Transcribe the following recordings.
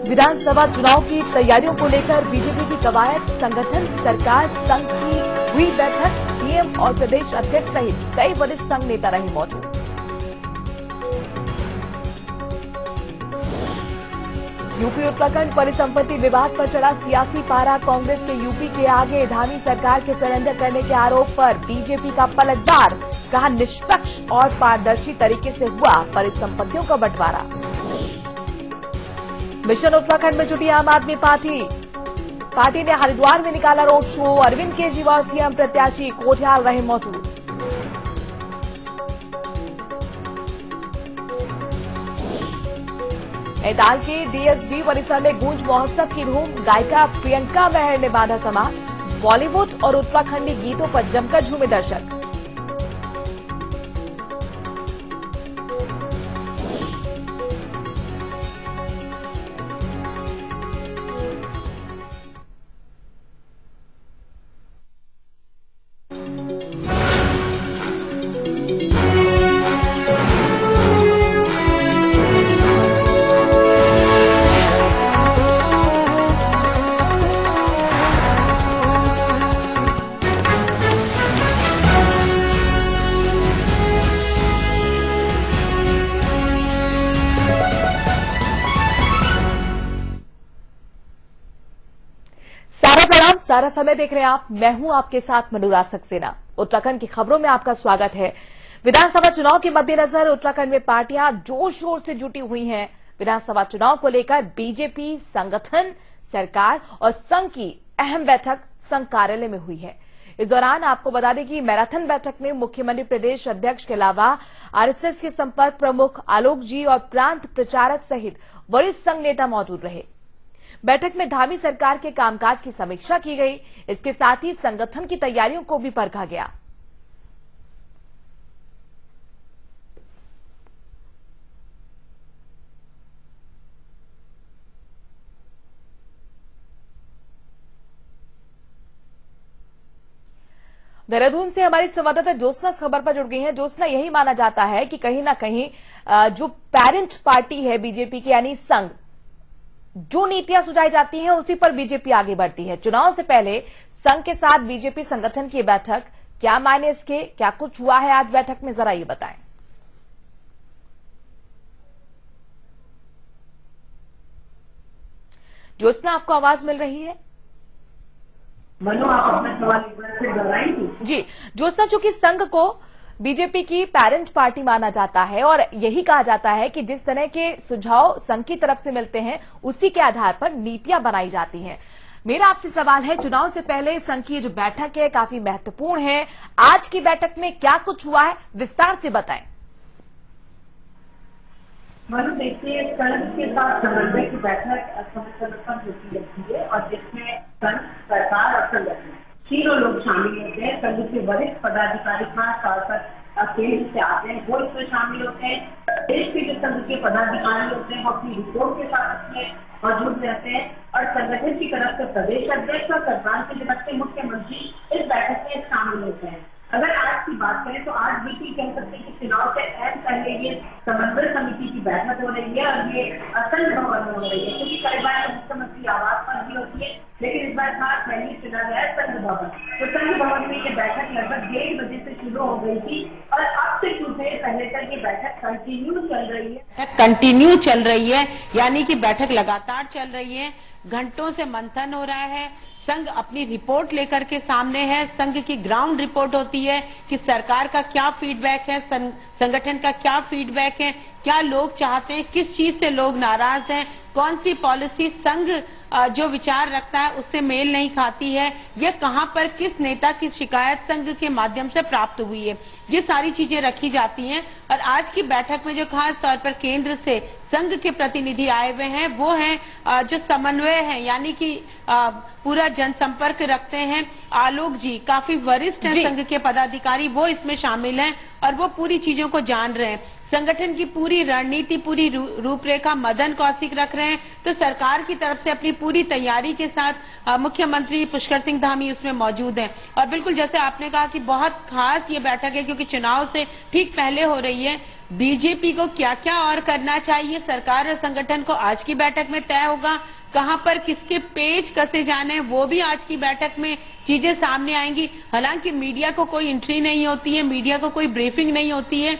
विधानसभा चुनाव की तैयारियों को लेकर बीजेपी की कवायद, संगठन, सरकार, संघ की हुई बैठक, सीएम और प्रदेश अध्यक्ष सहित कई वरिष्ठ संघ नेता रहे मौजूद। यूपी उत्तराखंड परिसंपत्ति विवाद पर चढ़ा सियासी पारा, कांग्रेस के यूपी के आगे धामी सरकार के सरेंडर करने के आरोप पर बीजेपी का पलटवार, कहा निष्पक्ष और पारदर्शी तरीके से हुआ परिसंपत्तियों का बंटवारा। मिशन उत्तराखंड में जुटी आम आदमी पार्टी ने हरिद्वार में निकाला road show, Arvind Kejriwal CM प्रत्याशी कोठियाल रहे मौजूद। नैनीताल के डीएसबी परिसर में गूंज महोत्सव की धूम, गायिका प्रियंका मेहर ने बांधा समा, बॉलीवुड और उत्तराखंडी गीतों पर जमकर झूमे दर्शक। सारा समय देख रहे हैं आप, मैं हूं आपके साथ मनोराज सक्सेना। उत्तराखंड की खबरों में आपका स्वागत है। विधानसभा चुनाव के मद्देनजर उत्तराखंड में पार्टियां जोर शोर से जुटी हुई हैं। विधानसभा चुनाव को लेकर बीजेपी, संगठन, सरकार और संघ की अहम बैठक संघ कार्यालय में हुई है। इस दौरान आपको बता दें कि मैराथन बैठक में मुख्यमंत्री प्रदेश अध्यक्ष के अलावा आरएसएस के संपर्क प्रमुख आलोक जी और प्रांत प्रचारक सहित वरिष्ठ संघ नेता मौजूद रहे। बैठक में धामी सरकार के कामकाज की समीक्षा की गई। इसके साथ ही संगठन की तैयारियों को भी परखा गया। देहरादून से हमारी संवाददाता ज्योत्सना खबर पर जुड़ गई हैं। ज्योत्सना, यही माना जाता है कि कहीं ना कहीं जो पेरेंट पार्टी है बीजेपी की यानी संघ, जो नीतियां सुझाई जाती हैं उसी पर बीजेपी आगे बढ़ती है। चुनाव से पहले संघ के साथ बीजेपी संगठन की बैठक, क्या मायने इसके, क्या कुछ हुआ है आज बैठक में, जरा ये बताएं। ज्योत्सना, आपको आवाज मिल रही है? मनु, आप अपना सवाल एक बार फिर दोहराएंगी? जी ज्योत्सना, चूंकि संघ को बीजेपी की पेरेंट पार्टी माना जाता है और यही कहा जाता है कि जिस तरह के सुझाव संघ की तरफ से मिलते हैं उसी के आधार पर नीतियां बनाई जाती हैं। मेरा आपसे सवाल है, चुनाव से पहले संघ की जो बैठक है काफी महत्वपूर्ण है, आज की बैठक में क्या कुछ हुआ है, विस्तार से बताएं। मनु, देखिए, संघ के साथ समन्वय की बैठक होती रहती है और जिसमें संघ, सरकार और संगठन तीनों लोग शामिल होते हैं। संघ के वरिष्ठ पदाधिकारी खास तौर पर केंद्र से आते हैं, वो इसमें शामिल होते हैं। देश के जो संघ के पदाधिकारी होते हैं वो अपनी रिपोर्ट के साथ इसमें मौजूद रहते हैं और संगठन की तरफ से प्रदेश अध्यक्ष और सरकार की तरफ से मुख्यमंत्री इस बैठक में शामिल होते हैं। अगर आज की बात करें तो आज भी कह सकते हैं कि चुनाव से पहले ये समन्वय समिति की बैठक हो रही है और ये संघ भवन में हो रही है, क्योंकि कई बार मुख्यमंत्री आवास पर भी होती है, लेकिन इस बार खास पहले चुना गया है संघ भवन। तो संघ भवन में ये बैठक लगभग 1:30 बजे से शुरू हो गई थी और अब से कुछ देर पहले तक ये बैठक कंटिन्यू चल रही है। यानी कि बैठक लगातार चल रही है, घंटों से मंथन हो रहा है। संघ अपनी रिपोर्ट लेकर के सामने है, संघ की ग्राउंड रिपोर्ट होती है कि सरकार का क्या फीडबैक है, संगठन का क्या फीडबैक है, क्या लोग चाहते हैं, किस चीज से लोग नाराज हैं, कौन सी पॉलिसी संघ जो विचार रखता है उससे मेल नहीं खाती है, ये कहां पर किस नेता की शिकायत संघ के माध्यम से प्राप्त हुई है, ये सारी चीजें रखी जाती हैं। और आज की बैठक में जो खास तौर पर केंद्र से संघ के प्रतिनिधि आए हुए हैं वो हैं जो समन्वय है, यानी कि पूरा जनसंपर्क रखते हैं आलोक जी, काफी वरिष्ठ हैं संघ के पदाधिकारी, वो इसमें शामिल हैं और वो पूरी चीजों को जान रहे हैं। संगठन की पूरी रणनीति, पूरी रूपरेखा मदन कौशिक रख रहे हैं, तो सरकार की तरफ से अपनी पूरी तैयारी के साथ मुख्यमंत्री पुष्कर सिंह धामी उसमें मौजूद हैं। और बिल्कुल जैसे आपने कहा कि बहुत खास ये बैठक है क्योंकि चुनाव से ठीक पहले हो रही है, बीजेपी को क्या क्या और करना चाहिए सरकार और संगठन को आज की बैठक में तय होगा। कहां पर किसके पेज कसे जाने वो भी आज की बैठक में चीजें सामने आएंगी। हालांकि मीडिया को कोई एंट्री नहीं होती है, मीडिया को कोई ब्रीफिंग नहीं होती है,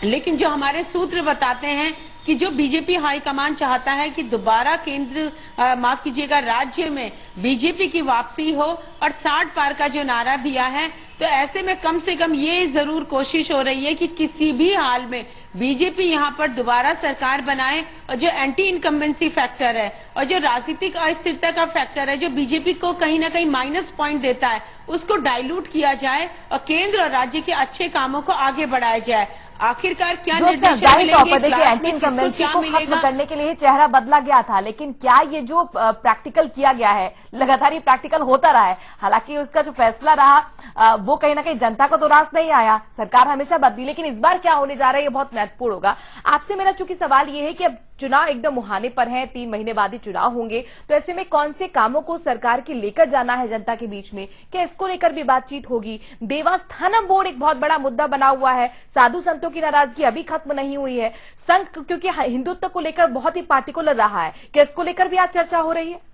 लेकिन जो हमारे सूत्र बताते हैं कि जो बीजेपी हाईकमान चाहता है कि दोबारा केंद्र माफ कीजिएगा राज्य में बीजेपी की वापसी हो और 60 पार का जो नारा दिया है, तो ऐसे में कम से कम ये जरूर कोशिश हो रही है कि किसी भी हाल में बीजेपी यहां पर दोबारा सरकार बनाए और जो एंटी इनकम्बेंसी फैक्टर है और जो राजनीतिक अस्थिरता का फैक्टर है जो बीजेपी को कहीं ना कहीं माइनस पॉइंट देता है उसको डाइल्यूट किया जाए और केंद्र और राज्य के अच्छे कामों को आगे बढ़ाया जाए। आखिरकार क्या निर्देश मिलेंगे, देखिए एंटी इनकम्बेंसी को खत्म करने के लिए चेहरा बदला गया था, लेकिन क्या ये जो प्रैक्टिकल किया गया है लगातार ये प्रैक्टिकल होता रहा है। हालांकि उसका जो फैसला रहा वो कहीं ना कहीं जनता को तो रास नहीं आया, सरकार हमेशा बदली, लेकिन इस बार क्या होने जा रहा है ये बहुत महत्वपूर्ण होगा। आपसे मेरा चूंकि सवाल ये है कि अब चुनाव एकदम मुहाने पर है, 3 महीने बाद ही चुनाव होंगे, तो ऐसे में कौन से कामों को सरकार के लेकर जाना है जनता के बीच में, क्या इसको लेकर भी बातचीत होगी। देवस्थानम बोर्ड एक बहुत बड़ा मुद्दा बना हुआ है, साधु संतों की नाराजगी अभी खत्म नहीं हुई है, संघ क्योंकि हिंदुत्व को लेकर बहुत ही पार्टिकुलर रहा है, क्या इसको लेकर भी आज चर्चा हो रही है।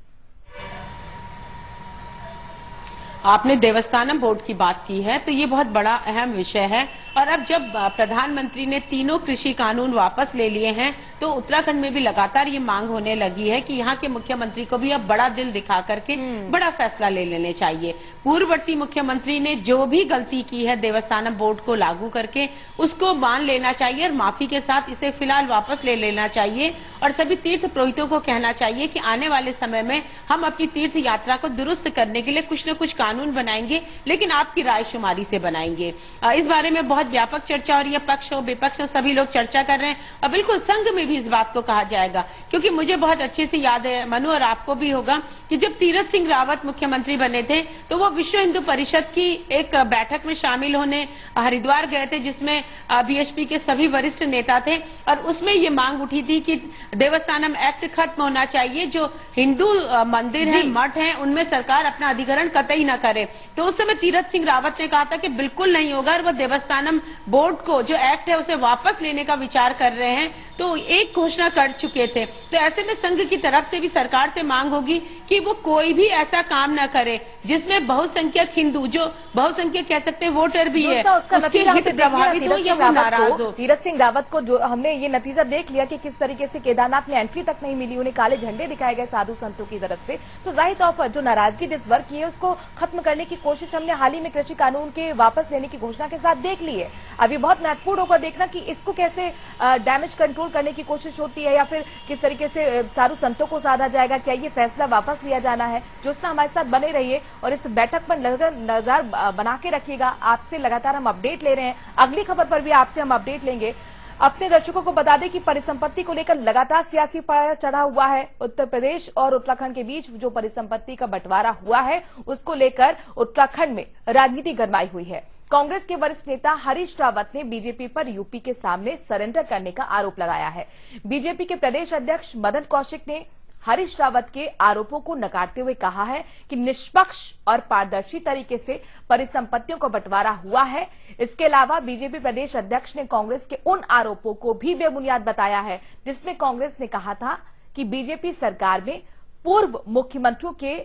आपने देवस्थानम बोर्ड की बात की है तो ये बहुत बड़ा अहम विषय है और अब जब प्रधानमंत्री ने तीनों कृषि कानून वापस ले लिए हैं तो उत्तराखंड में भी लगातार ये मांग होने लगी है कि यहाँ के मुख्यमंत्री को भी अब बड़ा दिल दिखा करके बड़ा फैसला ले लेने चाहिए। पूर्ववर्ती मुख्यमंत्री ने जो भी गलती की है देवस्थानम बोर्ड को लागू करके उसको मान लेना चाहिए और माफी के साथ इसे फिलहाल वापस ले लेना चाहिए और सभी तीर्थ पुरोहितों को कहना चाहिए कि आने वाले समय में हम अपनी तीर्थ यात्रा को दुरुस्त करने के लिए कुछ न कुछ कानून बनाएंगे, लेकिन आपकी रायशुमारी से बनाएंगे। इस बारे में बहुत व्यापक चर्चा हो रही है, पक्ष हो विपक्ष हो सभी लोग चर्चा कर रहे हैं और बिल्कुल संघ में भी इस बात को कहा जाएगा, क्योंकि मुझे बहुत अच्छे से याद है मनु और आपको भी होगा कि जब तीरथ सिंह रावत मुख्यमंत्री बने थे तो वो विश्व हिंदू परिषद की एक बैठक में शामिल होने हरिद्वार गए थे जिसमें बीएसपी के सभी वरिष्ठ नेता थे और उसमें ये मांग उठी थी कि देवस्थानम एक्ट खत्म होना चाहिए, जो हिंदू मंदिर हैं मठ हैं उनमें सरकार अपना अधिग्रहण कतई न करे। तो उस समय तीरथ सिंह रावत ने कहा था कि बिल्कुल नहीं होगा और वह देवस्थानम बोर्ड को जो एक्ट है उसे वापस लेने का विचार कर रहे हैं, तो एक घोषणा कर चुके थे। तो ऐसे में संघ की तरफ से भी सरकार से मांग होगी कि वो कोई भी ऐसा काम न करे जिसमें बहुसंख्यक हिंदू, जो बहुसंख्यक कह सकते हैं वोटर भी है, उसके हित प्रभावित हो या वो नाराज हो। तीरथ सिंह रावत को जो हमने ये नतीजा देख लिया कि किस तरीके से केदारनाथ में एंट्री तक नहीं मिली, उन्हें काले झंडे दिखाए गए साधु संतों की तरफ से, तो जाहिर तौर पर जो नाराजगी जिस वर्ग की है उसको खत्म करने की कोशिश हमने हाल ही में कृषि कानून के वापस लेने की घोषणा के साथ देख ली है। अभी बहुत महत्वपूर्ण होगा देखना कि इसको कैसे डैमेज कंट्रोल करने की कोशिश होती है या फिर किस तरीके से साधु संतों को साधा जाएगा, क्या ये फैसला वापस लिया जाना है। ज्योत्सना हमारे साथ बने रहिए और इस बैठक पर नजर बना के रखिएगा। आपसे लगातार हम अपडेट ले रहे हैं, अगली खबर पर भी आपसे हम अपडेट लेंगे। अपने दर्शकों को बता दें कि परिसंपत्ति को लेकर लगातार सियासी पारा चढ़ा हुआ है। उत्तर प्रदेश और उत्तराखंड के बीच जो परिसंपत्ति का बंटवारा हुआ है उसको लेकर उत्तराखंड में राजनीति गरमाई हुई है। कांग्रेस के वरिष्ठ नेता हरीश रावत ने बीजेपी पर यूपी के सामने सरेंडर करने का आरोप लगाया है। बीजेपी के प्रदेश अध्यक्ष मदन कौशिक ने हरीश रावत के आरोपों को नकारते हुए कहा है कि निष्पक्ष और पारदर्शी तरीके से परिसंपत्तियों का बंटवारा हुआ है। इसके अलावा बीजेपी प्रदेश अध्यक्ष ने कांग्रेस के उन आरोपों को भी बेबुनियाद बताया है जिसमें कांग्रेस ने कहा था कि बीजेपी सरकार में पूर्व मुख्यमंत्रियों के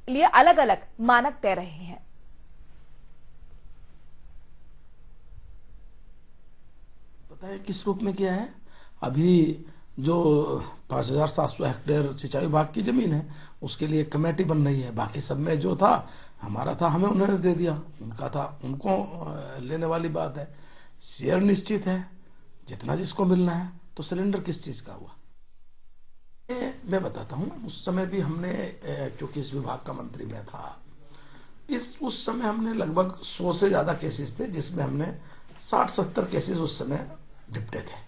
लिए अलग अलग मानक तय रहे हैं। पता है किस रूप में किया है? अभी जो 5,700 हेक्टेयर सिंचाई विभाग की जमीन है उसके लिए कमेटी बन रही है। बाकी सब में जो था हमारा था, हमें उन्होंने दे दिया, उनका था उनको लेने वाली बात है। शेयर निश्चित है, जितना जिसको मिलना है। तो सिलेंडर किस चीज का हुआ मैं बताता हूं। उस समय भी हमने, क्योंकि इस विभाग का मंत्री मैं था, उस समय हमने लगभग 100 से ज्यादा केसेस थे जिसमें हमने 60-70 केसेस उस समय निपटे थे।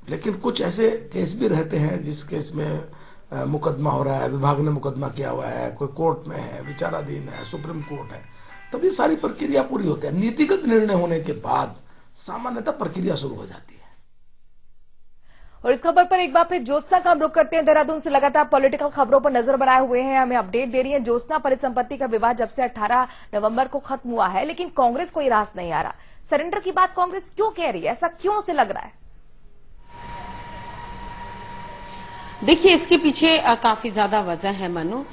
लेकिन कुछ ऐसे केस भी रहते हैं जिस केस में मुकदमा हो रहा है, विभाग ने मुकदमा किया हुआ है, कोई कोर्ट में है, विचाराधीन है, सुप्रीम कोर्ट है, तब ये सारी प्रक्रिया पूरी होती है। नीतिगत निर्णय होने के बाद सामान्यतः प्रक्रिया शुरू हो जाती है। और इस खबर पर एक बार फिर ज्योत्सना का हम रुख करते हैं। देहरादून से लगातार पॉलिटिकल खबरों पर नजर बनाए हुए हैं, हमें अपडेट दे रही है। ज्योत्सना, परिसंपत्ति का विवाद जब से 18 नवंबर को खत्म हुआ है लेकिन कांग्रेस को ये रास नहीं आ रहा। सरेंडर की बात कांग्रेस क्यों कह रही है, ऐसा क्यों से लग रहा है? देखिए, इसके पीछे काफी ज्यादा वजह है मनु।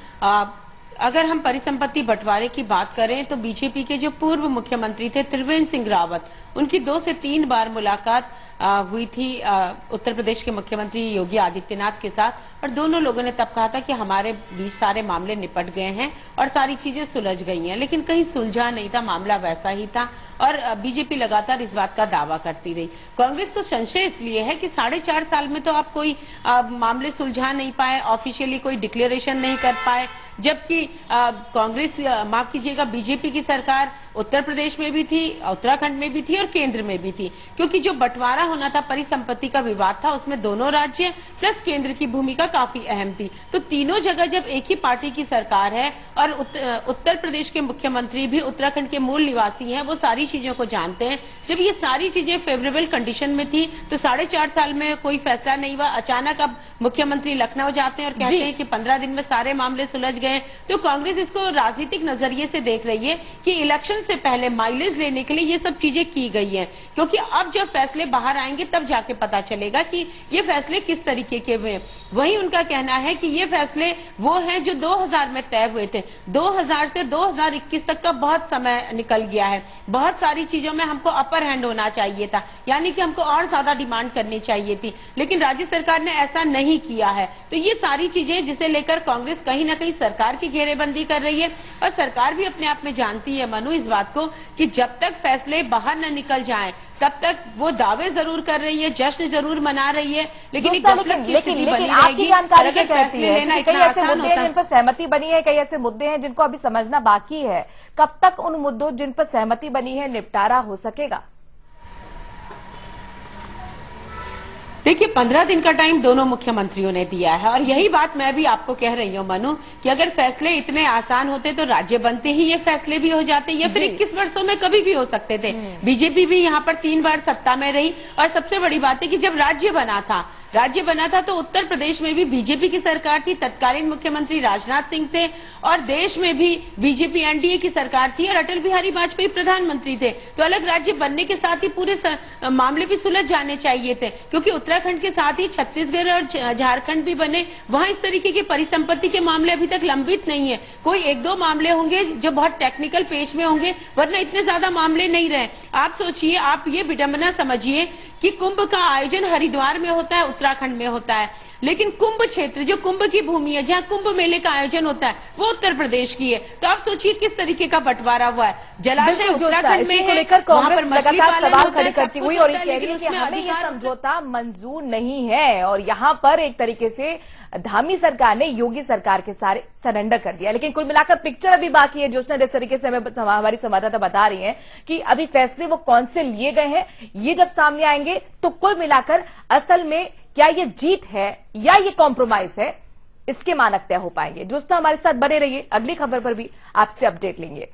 अगर हम परिसंपत्ति बंटवारे की बात करें तो बीजेपी के जो पूर्व मुख्यमंत्री थे त्रिवेंद्र सिंह रावत, उनकी 2 से 3 बार मुलाकात हुई थी उत्तर प्रदेश के मुख्यमंत्री योगी आदित्यनाथ के साथ, और दोनों लोगों ने तब कहा था कि हमारे बीच सारे मामले निपट गए हैं और सारी चीजें सुलझ गई हैं, लेकिन कहीं सुलझा नहीं था, मामला वैसा ही था और बीजेपी लगातार इस बात का दावा करती रही। कांग्रेस को संशय इसलिए है कि 4.5 साल में तो आप कोई मामले सुलझा नहीं पाए, ऑफिशियली कोई डिक्लेरेशन नहीं कर पाए, जबकि कांग्रेस, माफ कीजिएगा, बीजेपी की सरकार उत्तर प्रदेश में भी थी, उत्तराखंड में भी थी और केंद्र में भी थी, क्योंकि जो बंटवारा होना था, परिसंपत्ति का विवाद था, उसमें दोनों राज्य प्लस केंद्र की भूमिका काफी अहम थी। तो तीनों जगह जब एक ही पार्टी की सरकार है और उत्तर प्रदेश के मुख्यमंत्री भी उत्तराखंड के मूल निवासी हैं, वो सारी चीजों को जानते हैं। जब ये सारी चीजें फेवरेबल कंडीशन में थी तो 4.5 साल में कोई फैसला नहीं हुआ। अचानक अब मुख्यमंत्री लखनऊ जाते हैं और कहते हैं कि 15 दिन में सारे मामले सुलझ गए। तो कांग्रेस इसको राजनीतिक नजरिए से देख रही है कि इलेक्शन से पहले माइलेज लेने के लिए ये सब चीजें की गई हैं, क्योंकि अब जब फैसले बाहर आएंगे तब जाके पता चलेगा कि ये फैसले किस तरीके के हुए। वहीं उनका कहना है कि ये फैसले वो हैं जो 2000 में तय हुए थे। 2000 से 2021 तक का बहुत समय निकल गया है, बहुत सारी चीजों में हमको अपर हैंड होना चाहिए था, यानी कि हमको और ज्यादा डिमांड करनी चाहिए थी, लेकिन राज्य सरकार ने ऐसा नहीं किया है। तो ये सारी चीजें जिसे लेकर कांग्रेस कहीं ना कहीं सरकार की घेरेबंदी कर रही है, और सरकार भी अपने आप में जानती है मनु इस बात को कि जब तक फैसले बाहर न निकल जाएं तब तक वो दावे जरूर कर रही है, जश्न जरूर मना रही है, लेकिन आपकी जानकारी क्या कहती है? कई ऐसे मुद्दे हैं जिन पर सहमति बनी है, कई ऐसे मुद्दे हैं जिनको अभी समझना बाकी है। कब तक उन मुद्दों जिन पर सहमति बनी है निपटारा हो सकेगा? देखिए, 15 दिन का टाइम दोनों मुख्यमंत्रियों ने दिया है, और यही बात मैं भी आपको कह रही हूं मनु कि अगर फैसले इतने आसान होते तो राज्य बनते ही ये फैसले भी हो जाते, या फिर 21 वर्षों में कभी भी हो सकते थे। बीजेपी भी यहां पर 3 बार सत्ता में रही, और सबसे बड़ी बात है कि जब राज्य बना था तो उत्तर प्रदेश में भी बीजेपी की सरकार थी, तत्कालीन मुख्यमंत्री राजनाथ सिंह थे, और देश में भी बीजेपी एनडीए की सरकार थी और अटल बिहारी वाजपेयी प्रधानमंत्री थे। तो अलग राज्य बनने के साथ ही पूरे मामले भी सुलझ जाने चाहिए थे, क्योंकि उत्तराखंड के साथ ही छत्तीसगढ़ और झारखंड भी बने, वहां इस तरीके की परिसंपत्ति के मामले अभी तक लंबित नहीं है। कोई 1-2 मामले होंगे जो बहुत टेक्निकल पेज में होंगे, वरना इतने ज्यादा मामले नहीं रहे। आप सोचिए, आप ये विडंबना समझिए कि कुंभ का आयोजन हरिद्वार में होता है, उत्तराखंड में होता है, लेकिन कुंभ क्षेत्र, जो कुंभ की भूमि है, जहां कुंभ मेले का आयोजन होता है, वो उत्तर प्रदेश की है। तो आप सोचिए किस तरीके का बंटवारा हुआ है। जलाशय उत्तराखंड में है, वहां पर मछली पालन सवाल खड़े करती हुई और ये कह रही है कि हमें ये समझौता मंजूर नहीं है, और यहाँ पर एक तरीके से धामी सरकार ने योगी सरकार के सारे सरेंडर कर दिया। लेकिन कुल मिलाकर पिक्चर अभी बाकी है। ज्योत्सना, जिस तरीके से हमें हमारी संवाददाता बता रही हैं कि अभी फैसले वो कौन से लिए गए हैं, ये जब सामने आएंगे तो कुल मिलाकर असल में क्या ये जीत है या ये कॉम्प्रोमाइज है, इसके मानक तय हो पाएंगे। ज्योत्सना, हमारे साथ बने रहिए, अगली खबर पर भी आपसे अपडेट लेंगे।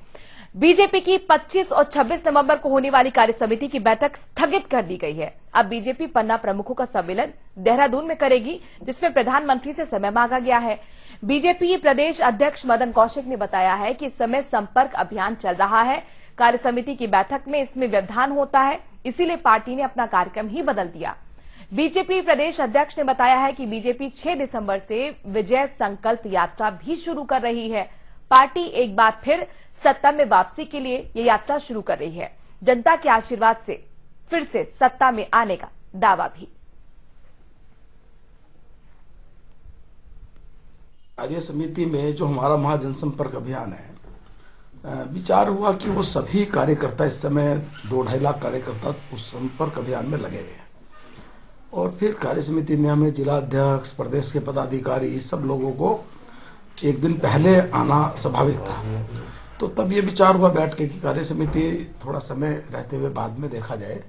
बीजेपी की 25 और 26 नवंबर को होने वाली कार्यसमिति की बैठक स्थगित कर दी गई है। अब बीजेपी पन्ना प्रमुखों का सम्मेलन देहरादून में करेगी, जिसमें प्रधानमंत्री से समय मांगा गया है। बीजेपी प्रदेश अध्यक्ष मदन कौशिक ने बताया है कि इस समय संपर्क अभियान चल रहा है। कार्यसमिति की बैठक में इसमें व्यवधान होता है, इसीलिए पार्टी ने अपना कार्यक्रम ही बदल दिया। बीजेपी प्रदेश अध्यक्ष ने बताया है कि बीजेपी 6 दिसंबर से विजय संकल्प यात्रा भी शुरू कर रही है। पार्टी एक बार फिर सत्ता में वापसी के लिए ये यात्रा शुरू कर रही है। जनता के आशीर्वाद से फिर से सत्ता में आने का दावा भी। कार्य समिति में जो हमारा महाजनसंपर्क अभियान है, विचार हुआ कि वो सभी कार्यकर्ता, इस समय 2-2.5 लाख कार्यकर्ता उस संपर्क अभियान में लगे हुए हैं, और फिर कार्य समिति में हमें जिला अध्यक्ष, प्रदेश के पदाधिकारी, सब लोगों को एक दिन पहले आना स्वाभाविक था। तो तब ये विचार हुआ बैठ के कि कार्य समिति थोड़ा समय रहते हुए बाद में देखा जाए।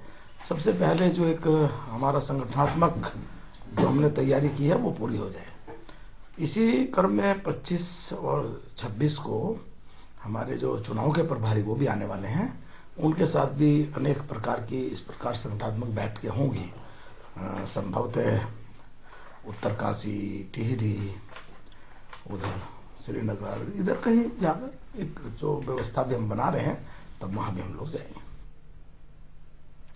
सबसे पहले जो एक हमारा संगठनात्मक जो हमने तैयारी की है वो पूरी हो जाए। इसी क्रम में 25 और 26 को हमारे जो चुनाव के प्रभारी वो भी आने वाले हैं, उनके साथ भी अनेक प्रकार की इस प्रकार संगठनात्मक बैठकें होंगी। संभवतः उत्तरकाशी, टिहरी, उधर श्रीनगर, इधर कहीं जाकर एक जो व्यवस्था भी हम बना रहे हैं, तब वहां भी हम लोग जाएंगे।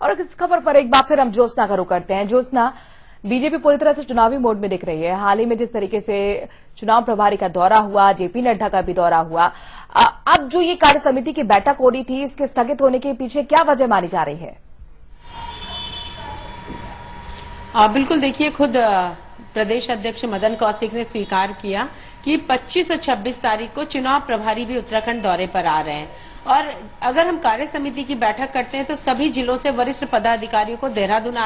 और इस खबर पर एक बार फिर हम ज्योत्सना का रुख करते हैं। ज्योत्सना, बीजेपी पूरी तरह से चुनावी मोड में दिख रही है। हाल ही में जिस तरीके से चुनाव प्रभारी का दौरा हुआ, जेपी नड्डा का भी दौरा हुआ, अब जो ये कार्य समिति की बैठक हो रही थी, इसके स्थगित होने के पीछे क्या वजह मानी जा रही है? बिल्कुल, देखिए, खुद प्रदेश अध्यक्ष मदन कौशिक ने स्वीकार किया कि 25 और 26 तारीख को चुनाव प्रभारी भी उत्तराखंड दौरे पर आ रहे हैं। और अगर हम कार्य समिति की बैठक करते हैं तो सभी जिलों से वरिष्ठ पदाधिकारियों को देहरादून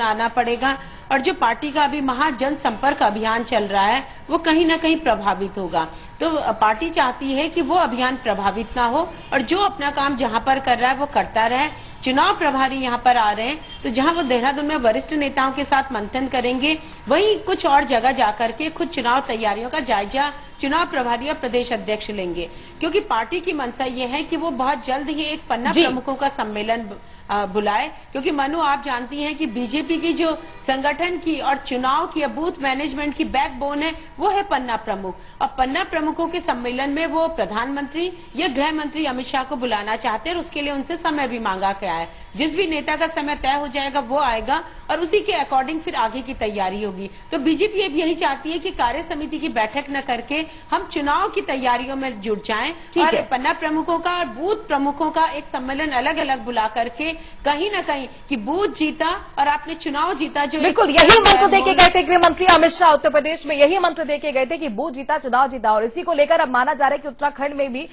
आना पड़ेगा। और जो पार्टी का अभी महाजनसंपर्क अभियान चल रहा है वो कहीं ना कहीं प्रभावित होगा। तो पार्टी चाहती है कि वो अभियान प्रभावित ना हो और जो अपना काम जहां पर कर रहा है वो करता रहे। चुनाव प्रभारी यहां पर आ रहे हैं तो जहां वो देहरादून में वरिष्ठ नेताओं के साथ मंथन करेंगे, वहीं कुछ और जगह जाकर के खुद चुनाव तैयारियों का जायजा चुनाव प्रभारी और प्रदेश अध्यक्ष लेंगे। क्योंकि पार्टी की मंशा ये है कि वो बहुत जल्द ही एक पन्ना प्रमुखों का सम्मेलन बुलाए। क्योंकि मनु, आप जानती हैं कि बीजेपी की जो संगठन की और चुनाव की बूथ मैनेजमेंट की बैकबोन है वो है पन्ना प्रमुख। और पन्ना प्रमुखों के सम्मेलन में वो प्रधानमंत्री या गृह मंत्री अमित शाह को बुलाना चाहते हैं और उसके लिए उनसे समय भी मांगा गया है। जिस भी नेता का समय तय हो जाएगा वो आएगा और उसी के अकॉर्डिंग फिर आगे की तैयारी होगी। तो बीजेपी अब यही चाहती है कि कार्य समिति की बैठक न करके हम चुनाव की तैयारियों में जुट जाएं और पन्ना प्रमुखों का और बूथ प्रमुखों का एक सम्मेलन अलग अलग बुला करके कहीं न कहीं कि बूथ जीता और आपने चुनाव जीता। जो बिल्कुल यही मंत्र देके गए थे गृह मंत्री अमित शाह, उत्तर प्रदेश में यही मंत्र देके गए थे कि बूथ जीता चुनाव जीता। और इसी को लेकर अब माना जा रहा है कि उत्तराखंड में भी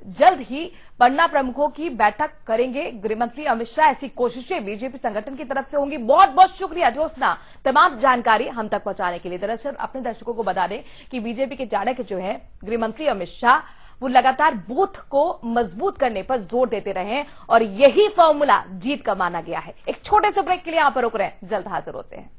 जल्द ही पन्ना प्रमुखों की बैठक करेंगे गृह मंत्री अमित शाह। ऐसी कोशिशें बीजेपी संगठन की तरफ से होंगी। बहुत बहुत शुक्रिया ज्योत्सना, तमाम जानकारी हम तक पहुंचाने के लिए। दरअसल अपने दर्शकों को बता दें कि बीजेपी के चाणक्य जो है गृह मंत्री अमित शाह, वो लगातार बूथ को मजबूत करने पर जोर देते रहे और यही फॉर्मूला जीत का माना गया है। एक छोटे से ब्रेक के लिए यहां पर रुक रहे हैं, जल्द हाजिर होते हैं।